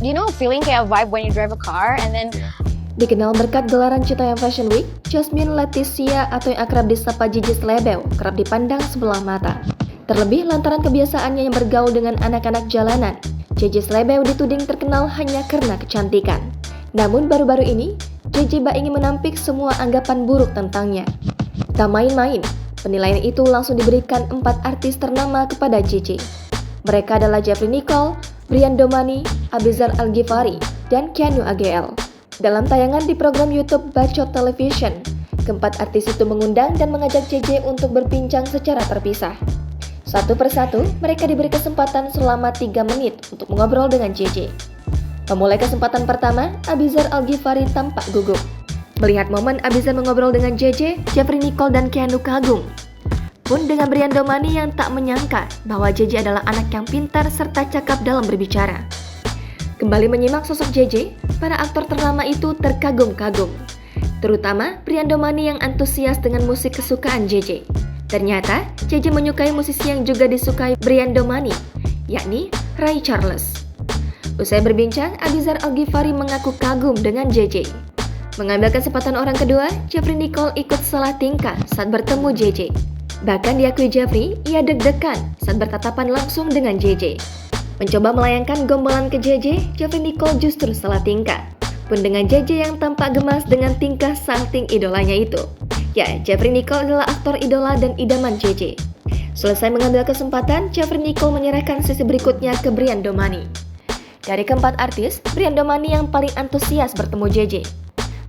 Do you know a feeling kayak vibe when you drive a car and then Dikenal berkat gelaran Citayam Fashion Week, Jasmine Leticia atau yang akrab disapa Gigi Slebeo kerap dipandang sebelah mata. Terlebih lantaran kebiasaannya yang bergaul dengan anak-anak jalanan, Gigi Slebeo dituding terkenal hanya karena kecantikan. Namun baru-baru ini, Gigi ingin menampik semua anggapan buruk tentangnya. Tak main-main, penilaian itu langsung diberikan 4 artis ternama kepada Gigi. Mereka adalah Jeffrey Nicole, Brian Domani, Abizar Al-Ghifari, dan Keanu AGL. Dalam tayangan di program YouTube Bacot Television, keempat artis itu mengundang dan mengajak JJ untuk berbincang secara terpisah. Satu persatu, mereka diberi kesempatan selama 3 menit untuk mengobrol dengan JJ. Memulai kesempatan pertama, Abizar Al-Ghifari tampak gugup. Melihat momen Abizar mengobrol dengan JJ, Jeffrey Nicole dan Keanu kagum. Pun dengan Brian Domani yang tak menyangka bahwa JJ adalah anak yang pintar serta cakap dalam berbicara. Kembali menyimak sosok JJ, para aktor ternama itu terkagum-kagum. Terutama Brian Domani yang antusias dengan musik kesukaan JJ. Ternyata JJ menyukai musisi yang juga disukai Brian Domani, yakni Ray Charles. Usai berbincang, Abizar Al-Ghifari mengaku kagum dengan JJ. Mengambil kesempatan orang kedua, Jeffrey Nicole ikut salah tingkah saat bertemu JJ. Bahkan diakui Jeffrey, ia deg-degan saat bertatapan langsung dengan JJ. Mencoba melayangkan gombalan ke JJ, Jeffrey Nicole justru salah tingkah. Pun dengan JJ yang tampak gemas dengan tingkah salting idolanya itu. Ya, Jeffrey Nicole adalah aktor idola dan idaman JJ. Selesai mengambil kesempatan, Jeffrey Nicole menyerahkan sesi berikutnya ke Brian Domani. Dari keempat artis, Brian Domani yang paling antusias bertemu JJ.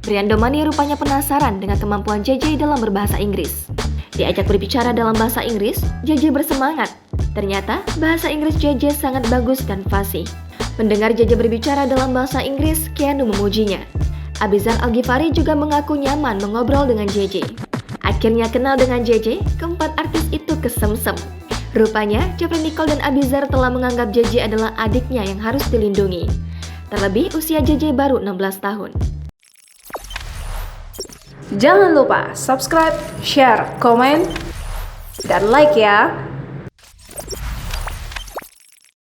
Brian Domani rupanya penasaran dengan kemampuan JJ dalam berbahasa Inggris. Diajak berbicara dalam bahasa Inggris, JJ bersemangat. Ternyata bahasa Inggris JJ sangat bagus dan fasih. Mendengar JJ berbicara dalam bahasa Inggris, Keanu memujinya. Abizar Al-Ghifari juga mengaku nyaman mengobrol dengan JJ. Akhirnya kenal dengan JJ, keempat artis itu kesemsem. Rupanya, Jeffrey Nicole dan Abizar telah menganggap JJ adalah adiknya yang harus dilindungi. Terlebih usia JJ baru 16 tahun. Jangan lupa subscribe, share, komen, dan like ya!